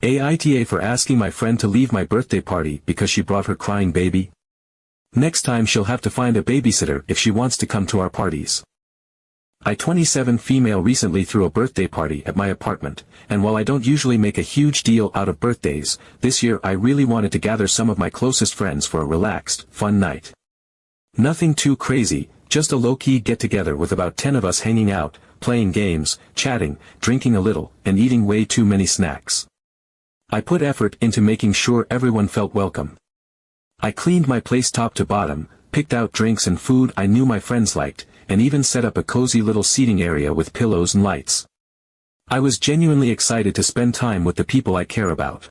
AITA for asking my friend to leave my birthday party because she brought her crying baby. Next time she'll have to find a babysitter if she wants to come to our parties. I 27 female recently threw a birthday party at my apartment, and while I don't usually make a huge deal out of birthdays, this year I really wanted to gather some of my closest friends for a relaxed, fun night. Nothing too crazy, just a low-key get-together with about 10 of us hanging out, playing games, chatting, drinking a little, and eating way too many snacks. I put effort into making sure everyone felt welcome. I cleaned my place top to bottom, picked out drinks and food I knew my friends liked, and even set up a cozy little seating area with pillows and lights. I was genuinely excited to spend time with the people I care about.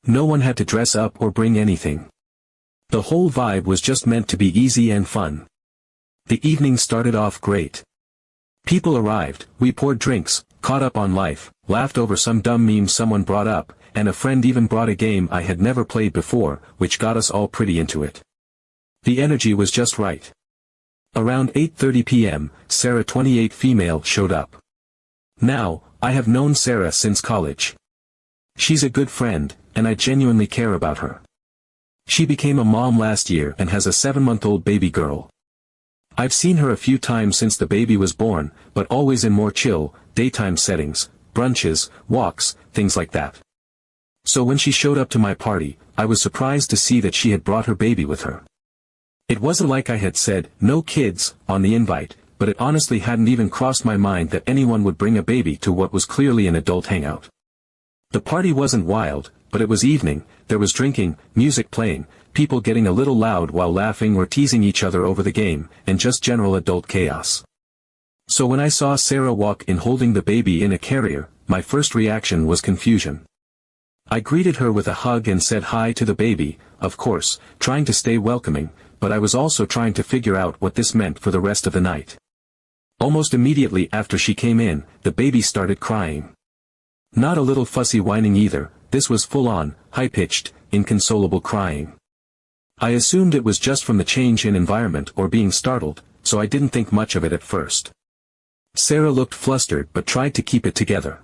No one had to dress up or bring anything. The whole vibe was just meant to be easy and fun. The evening started off great. People arrived, we poured drinks, caught up on life, laughed over some dumb meme someone brought up, and a friend even brought a game I had never played before, which got us all pretty into it. The energy was just right. Around 8:30 p.m., Sarah 28 female showed up. Now, I have known Sarah since college. She's a good friend, and I genuinely care about her. She became a mom last year and has a 7-month-old baby girl. I've seen her a few times since the baby was born, but always in more chill, daytime settings, brunches, walks, things like that. So when she showed up to my party, I was surprised to see that she had brought her baby with her. It wasn't like I had said, "No kids," on the invite, but it honestly hadn't even crossed my mind that anyone would bring a baby to what was clearly an adult hangout. The party wasn't wild, but it was evening, there was drinking, music playing, people getting a little loud while laughing or teasing each other over the game, and just general adult chaos. So when I saw Sarah walk in holding the baby in a carrier, my first reaction was confusion. I greeted her with a hug and said hi to the baby, of course, trying to stay welcoming, but I was also trying to figure out what this meant for the rest of the night. Almost immediately after she came in, the baby started crying. Not a little fussy whining either, this was full-on, high-pitched, inconsolable crying. I assumed it was just from the change in environment or being startled, so I didn't think much of it at first. Sarah looked flustered but tried to keep it together.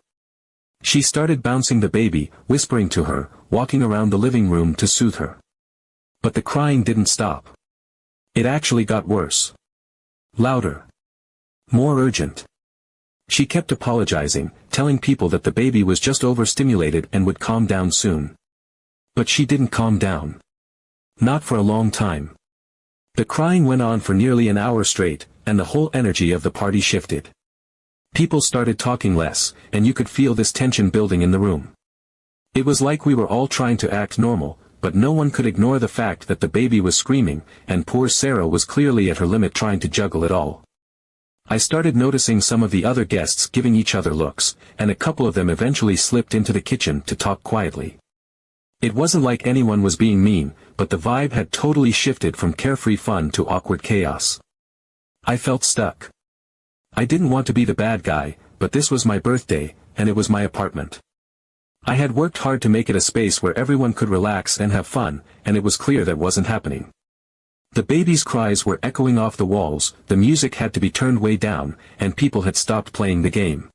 She started bouncing the baby, whispering to her, walking around the living room to soothe her. But the crying didn't stop. It actually got worse. Louder. More urgent. She kept apologizing, telling people that the baby was just overstimulated and would calm down soon. But she didn't calm down. Not for a long time. The crying went on for nearly an hour straight, and the whole energy of the party shifted. People started talking less, and you could feel this tension building in the room. It was like we were all trying to act normal, but no one could ignore the fact that the baby was screaming, and poor Sarah was clearly at her limit trying to juggle it all. I started noticing some of the other guests giving each other looks, and a couple of them eventually slipped into the kitchen to talk quietly. It wasn't like anyone was being mean, but the vibe had totally shifted from carefree fun to awkward chaos. I felt stuck. I didn't want to be the bad guy, but this was my birthday, and it was my apartment. I had worked hard to make it a space where everyone could relax and have fun, and it was clear that wasn't happening. The baby's cries were echoing off the walls, the music had to be turned way down, and people had stopped playing the game.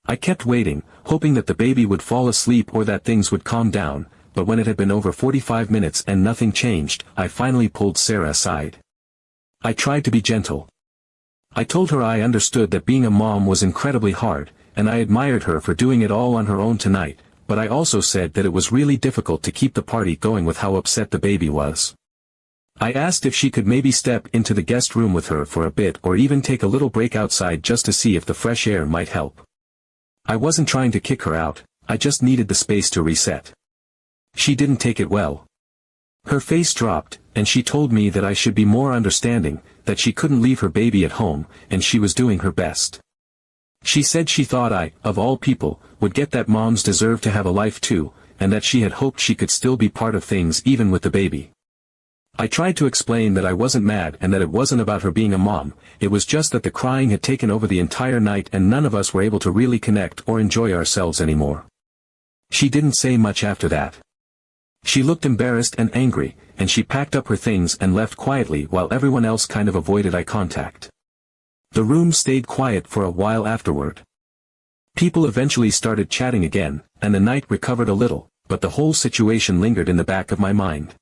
I kept waiting, hoping that the baby would fall asleep or that things would calm down, but when it had been over 45 minutes and nothing changed, I finally pulled Sarah aside. I tried to be gentle. I told her I understood that being a mom was incredibly hard, and I admired her for doing it all on her own tonight, but I also said that it was really difficult to keep the party going with how upset the baby was. I asked if she could maybe step into the guest room with her for a bit or even take a little break outside just to see if the fresh air might help. I wasn't trying to kick her out, I just needed the space to reset. She didn't take it well. Her face dropped, and she told me that I should be more understanding, that she couldn't leave her baby at home, and she was doing her best. She said she thought I, of all people, would get that moms deserve to have a life too, and that she had hoped she could still be part of things even with the baby. I tried to explain that I wasn't mad and that it wasn't about her being a mom, it was just that the crying had taken over the entire night and none of us were able to really connect or enjoy ourselves anymore. She didn't say much after that. She looked embarrassed and angry, and she packed up her things and left quietly while everyone else kind of avoided eye contact. The room stayed quiet for a while afterward. People eventually started chatting again, and the night recovered a little, but the whole situation lingered in the back of my mind.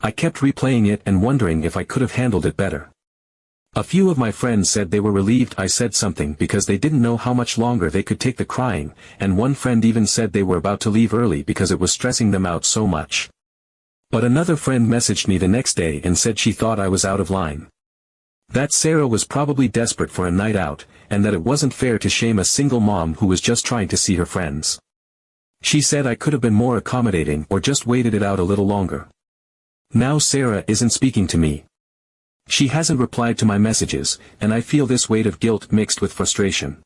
I kept replaying it and wondering if I could have handled it better. A few of my friends said they were relieved I said something because they didn't know how much longer they could take the crying, and one friend even said they were about to leave early because it was stressing them out so much. But another friend messaged me the next day and said she thought I was out of line. That Sarah was probably desperate for a night out, and that it wasn't fair to shame a single mom who was just trying to see her friends. She said I could have been more accommodating or just waited it out a little longer. Now Sarah isn't speaking to me. She hasn't replied to my messages, and I feel this weight of guilt mixed with frustration.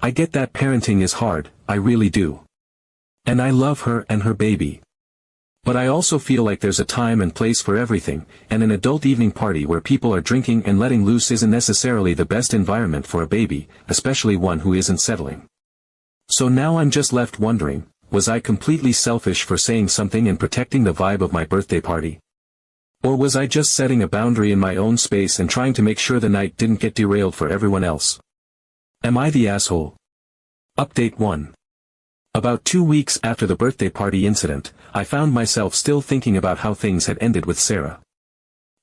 I get that parenting is hard, I really do. And I love her and her baby. But I also feel like there's a time and place for everything, and an adult evening party where people are drinking and letting loose isn't necessarily the best environment for a baby, especially one who isn't settling. So now I'm just left wondering, was I completely selfish for saying something and protecting the vibe of my birthday party? Or was I just setting a boundary in my own space and trying to make sure the night didn't get derailed for everyone else? Am I the asshole? Update 1. About 2 weeks after the birthday party incident, I found myself still thinking about how things had ended with Sarah.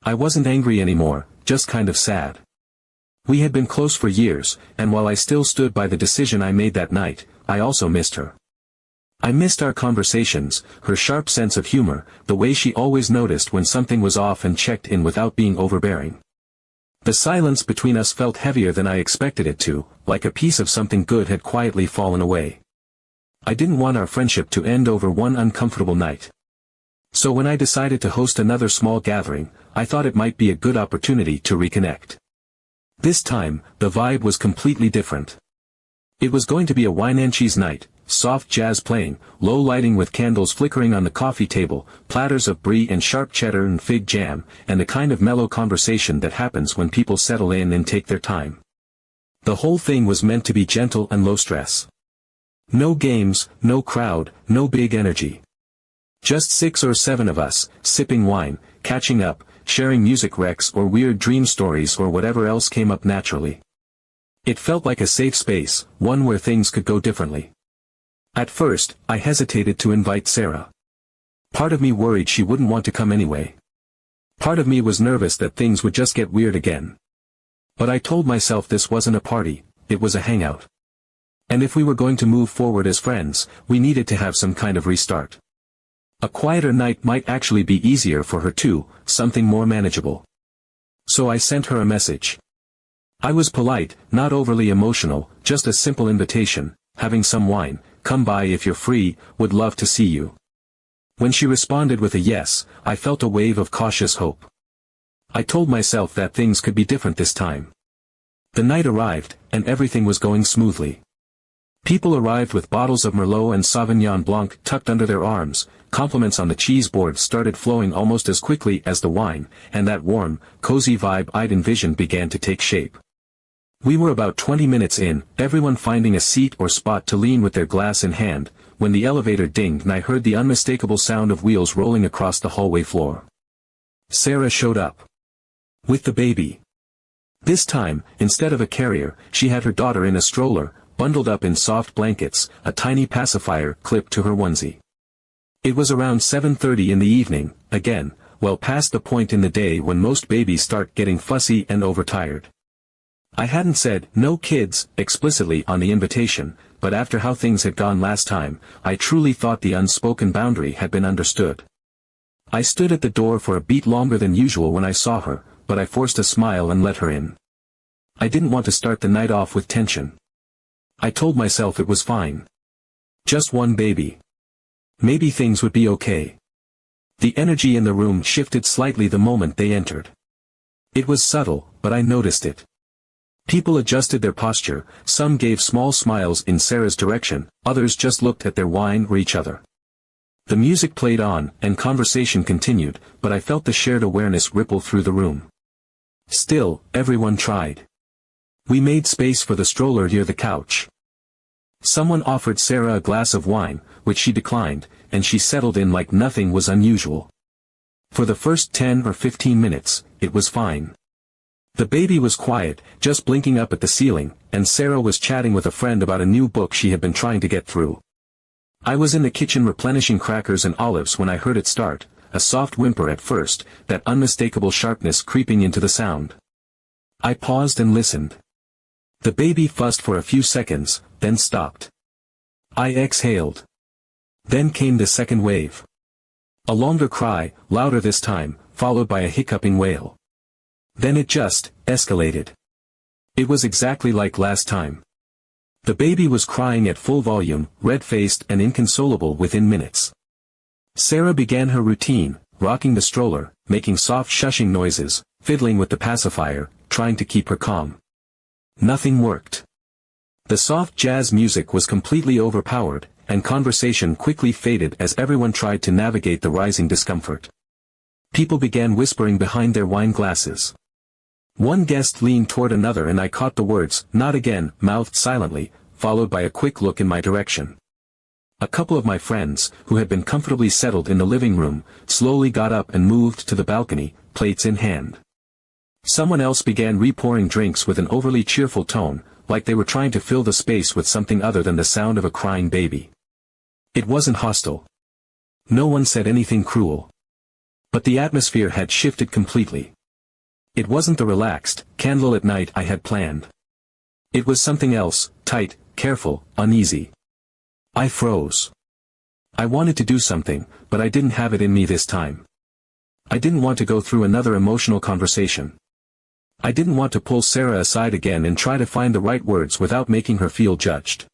I wasn't angry anymore, just kind of sad. We had been close for years, and while I still stood by the decision I made that night, I also missed her. I missed our conversations, her sharp sense of humor, the way she always noticed when something was off and checked in without being overbearing. The silence between us felt heavier than I expected it to, like a piece of something good had quietly fallen away. I didn't want our friendship to end over one uncomfortable night. So when I decided to host another small gathering, I thought it might be a good opportunity to reconnect. This time, the vibe was completely different. It was going to be a wine and cheese night, soft jazz playing, low lighting with candles flickering on the coffee table, platters of brie and sharp cheddar and fig jam, and the kind of mellow conversation that happens when people settle in and take their time. The whole thing was meant to be gentle and low stress. No games, no crowd, no big energy. Just 6 or 7 of us, sipping wine, catching up, sharing music recs or weird dream stories or whatever else came up naturally. It felt like a safe space, one where things could go differently. At first, I hesitated to invite Sarah. Part of me worried she wouldn't want to come anyway. Part of me was nervous that things would just get weird again. But I told myself this wasn't a party, it was a hangout. And if we were going to move forward as friends, we needed to have some kind of restart. A quieter night might actually be easier for her too, something more manageable. So I sent her a message. I was polite, not overly emotional, just a simple invitation, having some wine, come by if you're free, would love to see you. When she responded with a yes, I felt a wave of cautious hope. I told myself that things could be different this time. The night arrived, and everything was going smoothly. People arrived with bottles of Merlot and Sauvignon Blanc tucked under their arms, compliments on the cheese board started flowing almost as quickly as the wine, and that warm, cozy vibe I'd envisioned began to take shape. We were about 20 minutes in, everyone finding a seat or spot to lean with their glass in hand, when the elevator dinged and I heard the unmistakable sound of wheels rolling across the hallway floor. Sarah showed up. With the baby. This time, instead of a carrier, she had her daughter in a stroller, bundled up in soft blankets, a tiny pacifier clipped to her onesie. It was around 7:30 in the evening, again, well past the point in the day when most babies start getting fussy and overtired. I hadn't said, "No kids," explicitly on the invitation, but after how things had gone last time, I truly thought the unspoken boundary had been understood. I stood at the door for a beat longer than usual when I saw her, but I forced a smile and let her in. I didn't want to start the night off with tension. I told myself it was fine. Just one baby. Maybe things would be okay. The energy in the room shifted slightly the moment they entered. It was subtle, but I noticed it. People adjusted their posture, some gave small smiles in Sarah's direction, others just looked at their wine or each other. The music played on, and conversation continued, but I felt the shared awareness ripple through the room. Still, everyone tried. We made space for the stroller near the couch. Someone offered Sarah a glass of wine, which she declined, and she settled in like nothing was unusual. For the first 10 or 15 minutes, it was fine. The baby was quiet, just blinking up at the ceiling, and Sarah was chatting with a friend about a new book she had been trying to get through. I was in the kitchen replenishing crackers and olives when I heard it start, a soft whimper at first, that unmistakable sharpness creeping into the sound. I paused and listened. The baby fussed for a few seconds, then stopped. I exhaled. Then came the second wave. A longer cry, louder this time, followed by a hiccuping wail. Then it just escalated. It was exactly like last time. The baby was crying at full volume, red-faced and inconsolable within minutes. Sarah began her routine, rocking the stroller, making soft shushing noises, fiddling with the pacifier, trying to keep her calm. Nothing worked. The soft jazz music was completely overpowered, and conversation quickly faded as everyone tried to navigate the rising discomfort. People began whispering behind their wine glasses. One guest leaned toward another and I caught the words, "Not again," mouthed silently, followed by a quick look in my direction. A couple of my friends, who had been comfortably settled in the living room, slowly got up and moved to the balcony, plates in hand. Someone else began repouring drinks with an overly cheerful tone, like they were trying to fill the space with something other than the sound of a crying baby. It wasn't hostile. No one said anything cruel. But the atmosphere had shifted completely. It wasn't the relaxed, candlelit night I had planned. It was something else, tight, careful, uneasy. I froze. I wanted to do something, but I didn't have it in me this time. I didn't want to go through another emotional conversation. I didn't want to pull Sarah aside again and try to find the right words without making her feel judged.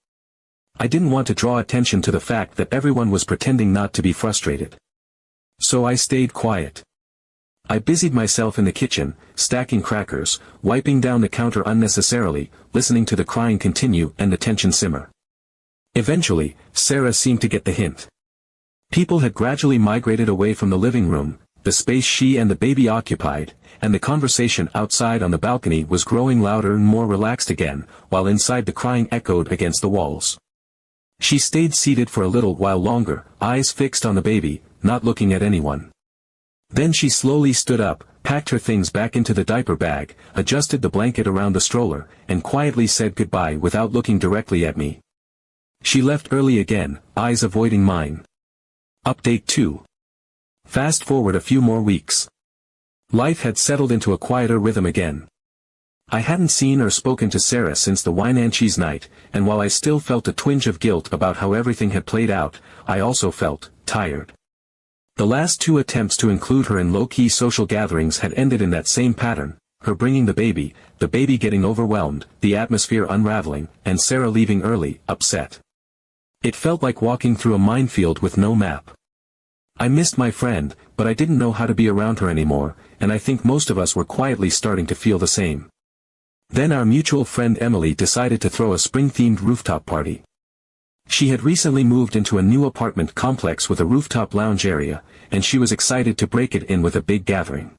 I didn't want to draw attention to the fact that everyone was pretending not to be frustrated. So I stayed quiet. I busied myself in the kitchen, stacking crackers, wiping down the counter unnecessarily, listening to the crying continue and the tension simmer. Eventually, Sarah seemed to get the hint. People had gradually migrated away from the living room, the space she and the baby occupied, and the conversation outside on the balcony was growing louder and more relaxed again, while inside the crying echoed against the walls. She stayed seated for a little while longer, eyes fixed on the baby, not looking at anyone. Then she slowly stood up, packed her things back into the diaper bag, adjusted the blanket around the stroller, and quietly said goodbye without looking directly at me. She left early again, eyes avoiding mine. Update 2. Fast forward a few more weeks. Life had settled into a quieter rhythm again. I hadn't seen or spoken to Sarah since the wine and cheese night, and while I still felt a twinge of guilt about how everything had played out, I also felt tired. The last 2 attempts to include her in low-key social gatherings had ended in that same pattern, her bringing the baby getting overwhelmed, the atmosphere unraveling, and Sarah leaving early, upset. It felt like walking through a minefield with no map. I missed my friend, but I didn't know how to be around her anymore, and I think most of us were quietly starting to feel the same. Then our mutual friend Emily decided to throw a spring-themed rooftop party. She had recently moved into a new apartment complex with a rooftop lounge area, and she was excited to break it in with a big gathering.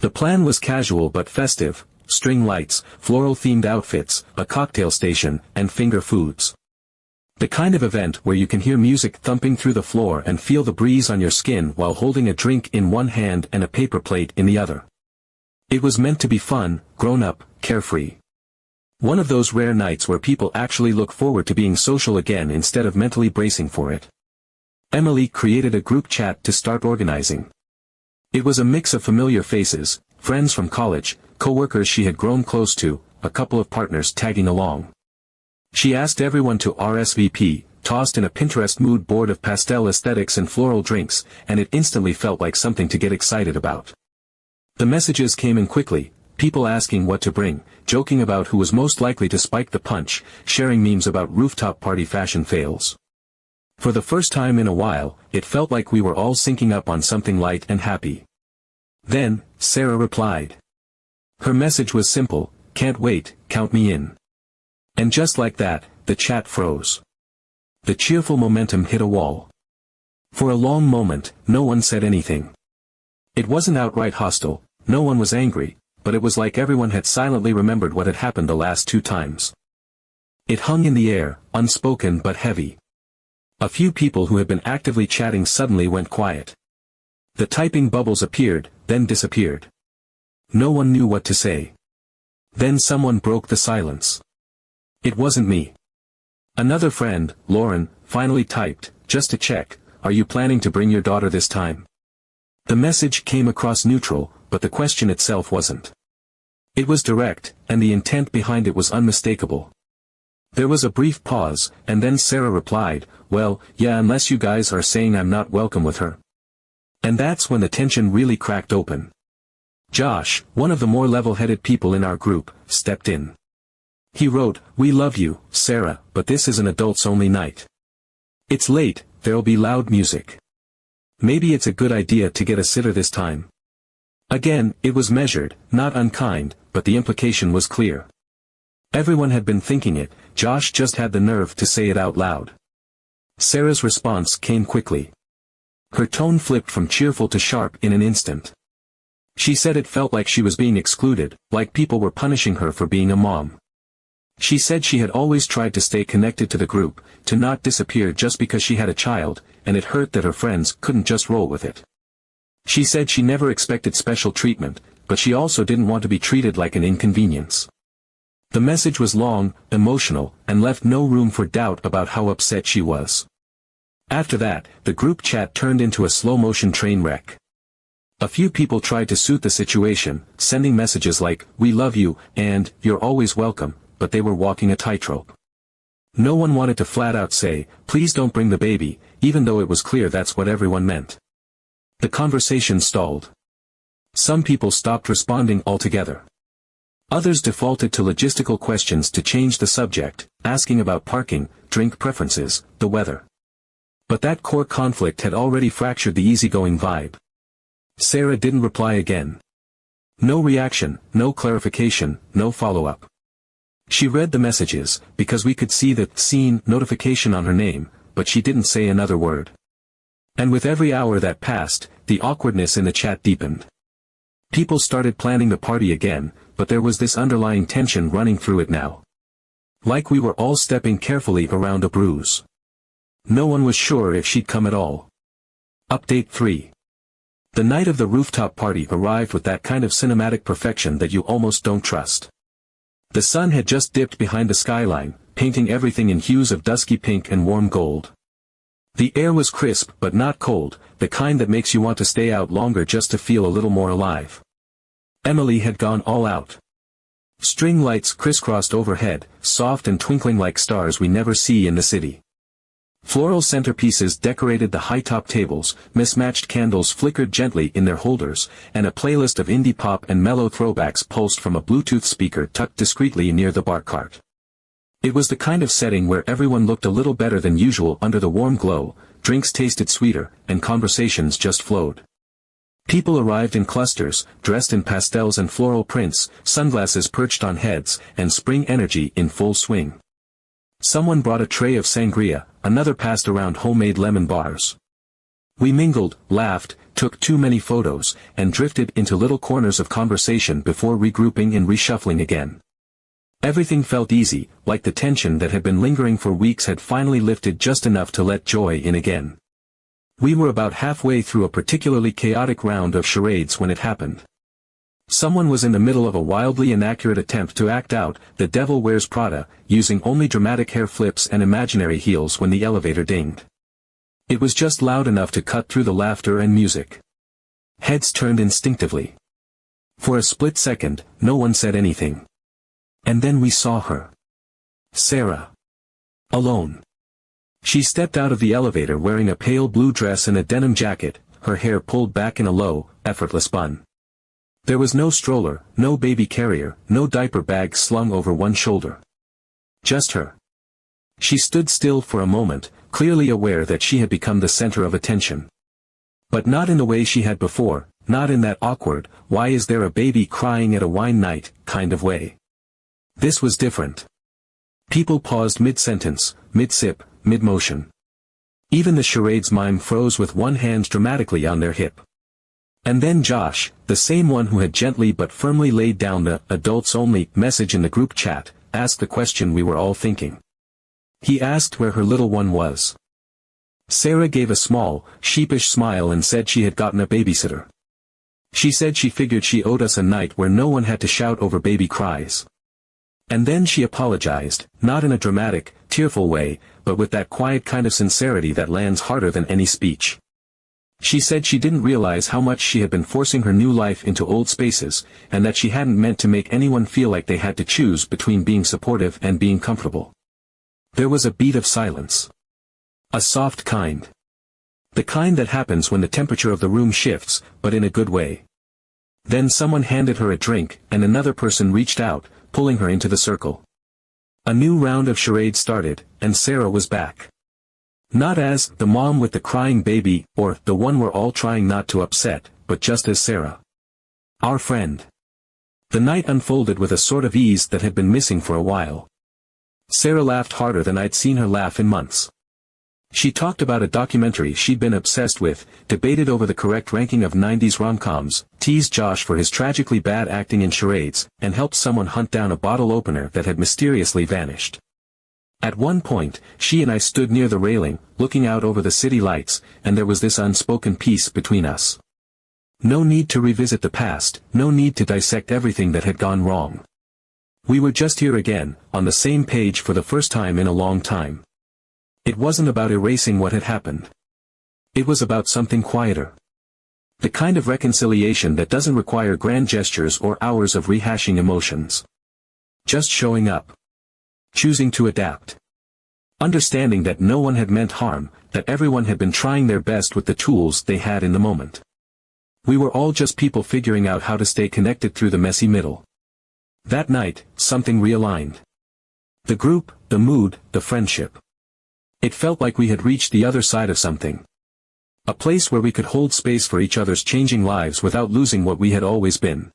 The plan was casual but festive: string lights, floral-themed outfits, a cocktail station, and finger foods. The kind of event where you can hear music thumping through the floor and feel the breeze on your skin while holding a drink in one hand and a paper plate in the other. It was meant to be fun, grown-up, carefree. One of those rare nights where people actually look forward to being social again instead of mentally bracing for it. Emily created a group chat to start organizing. It was a mix of familiar faces, friends from college, co-workers she had grown close to, a couple of partners tagging along. She asked everyone to RSVP, tossed in a Pinterest mood board of pastel aesthetics and floral drinks, and it instantly felt like something to get excited about. The messages came in quickly, people asking what to bring, joking about who was most likely to spike the punch, sharing memes about rooftop party fashion fails. For the first time in a while, it felt like we were all syncing up on something light and happy. Then, Sarah replied. Her message was simple: "Can't wait, count me in." And just like that, the chat froze. The cheerful momentum hit a wall. For a long moment, no one said anything. It wasn't outright hostile, no one was angry, but it was like everyone had silently remembered what had happened the last 2 times. It hung in the air, unspoken but heavy. A few people who had been actively chatting suddenly went quiet. The typing bubbles appeared, then disappeared. No one knew what to say. Then someone broke the silence. It wasn't me. Another friend, Lauren, finally typed, "Just to check, are you planning to bring your daughter this time?" The message came across neutral, but the question itself wasn't. It was direct, and the intent behind it was unmistakable. There was a brief pause, and then Sarah replied, "Well, yeah, unless you guys are saying I'm not welcome with her." And that's when the tension really cracked open. Josh, one of the more level-headed people in our group, stepped in. He wrote, "We love you, Sarah, but this is an adults-only night. It's late, there'll be loud music. Maybe it's a good idea to get a sitter this time." Again, it was measured, not unkind, but the implication was clear. Everyone had been thinking it, Josh just had the nerve to say it out loud. Sarah's response came quickly. Her tone flipped from cheerful to sharp in an instant. She said it felt like she was being excluded, like people were punishing her for being a mom. She said she had always tried to stay connected to the group, to not disappear just because she had a child, and it hurt that her friends couldn't just roll with it. She said she never expected special treatment, but she also didn't want to be treated like an inconvenience. The message was long, emotional, and left no room for doubt about how upset she was. After that, the group chat turned into a slow-motion train wreck. A few people tried to suit the situation, sending messages like, "We love you," and "You're always welcome," but they were walking a tightrope. No one wanted to flat-out say, "Please don't bring the baby," even though it was clear that's what everyone meant. The conversation stalled. Some people stopped responding altogether. Others defaulted to logistical questions to change the subject, asking about parking, drink preferences, the weather. But that core conflict had already fractured the easygoing vibe. Sarah didn't reply again. No reaction, no clarification, no follow-up. She read the messages, because we could see the "seen" notification on her name, but she didn't say another word. And with every hour that passed, the awkwardness in the chat deepened. People started planning the party again, but there was this underlying tension running through it now. Like we were all stepping carefully around a bruise. No one was sure if she'd come at all. Update 3. The night of the rooftop party arrived with that kind of cinematic perfection that you almost don't trust. The sun had just dipped behind the skyline, painting everything in hues of dusky pink and warm gold. The air was crisp but not cold, the kind that makes you want to stay out longer just to feel a little more alive. Emily had gone all out. String lights crisscrossed overhead, soft and twinkling like stars we never see in the city. Floral centerpieces decorated the high-top tables, mismatched candles flickered gently in their holders, and a playlist of indie pop and mellow throwbacks pulsed from a Bluetooth speaker tucked discreetly near the bar cart. It was the kind of setting where everyone looked a little better than usual under the warm glow, drinks tasted sweeter, and conversations just flowed. People arrived in clusters, dressed in pastels and floral prints, sunglasses perched on heads, and spring energy in full swing. Someone brought a tray of sangria, another passed around homemade lemon bars. We mingled, laughed, took too many photos, and drifted into little corners of conversation before regrouping and reshuffling again. Everything felt easy, like the tension that had been lingering for weeks had finally lifted just enough to let joy in again. We were about halfway through a particularly chaotic round of charades when it happened. Someone was in the middle of a wildly inaccurate attempt to act out "The Devil Wears Prada," using only dramatic hair flips and imaginary heels when the elevator dinged. It was just loud enough to cut through the laughter and music. Heads turned instinctively. For a split second, no one said anything. And then we saw her. Sarah. Alone. She stepped out of the elevator wearing a pale blue dress and a denim jacket, her hair pulled back in a low, effortless bun. There was no stroller, no baby carrier, no diaper bag slung over one shoulder. Just her. She stood still for a moment, clearly aware that she had become the center of attention. But not in the way she had before, not in that awkward, "why is there a baby crying at a wine night," kind of way. This was different. People paused mid-sentence, mid-sip, mid-motion. Even the charades mime froze with one hand dramatically on their hip. And then Josh, the same one who had gently but firmly laid down the "adults-only" message in the group chat, asked the question we were all thinking. He asked where her little one was. Sarah gave a small, sheepish smile and said she had gotten a babysitter. She said she figured she owed us a night where no one had to shout over baby cries. And then she apologized, not in a dramatic, tearful way, but with that quiet kind of sincerity that lands harder than any speech. She said she didn't realize how much she had been forcing her new life into old spaces, and that she hadn't meant to make anyone feel like they had to choose between being supportive and being comfortable. There was a beat of silence. A soft kind. The kind that happens when the temperature of the room shifts, but in a good way. Then someone handed her a drink, and another person reached out, pulling her into the circle. A new round of charades started, and Sarah was back. Not as the mom with the crying baby, or the one we're all trying not to upset, but just as Sarah. Our friend. The night unfolded with a sort of ease that had been missing for a while. Sarah laughed harder than I'd seen her laugh in months. She talked about a documentary she'd been obsessed with, debated over the correct ranking of 90s rom-coms, teased Josh for his tragically bad acting in charades, and helped someone hunt down a bottle opener that had mysteriously vanished. At one point, she and I stood near the railing, looking out over the city lights, and there was this unspoken peace between us. No need to revisit the past, no need to dissect everything that had gone wrong. We were just here again, on the same page for the first time in a long time. It wasn't about erasing what had happened. It was about something quieter. The kind of reconciliation that doesn't require grand gestures or hours of rehashing emotions. Just showing up. Choosing to adapt. Understanding that no one had meant harm, that everyone had been trying their best with the tools they had in the moment. We were all just people figuring out how to stay connected through the messy middle. That night, something realigned. The group, the mood, the friendship. It felt like we had reached the other side of something. A place where we could hold space for each other's changing lives without losing what we had always been.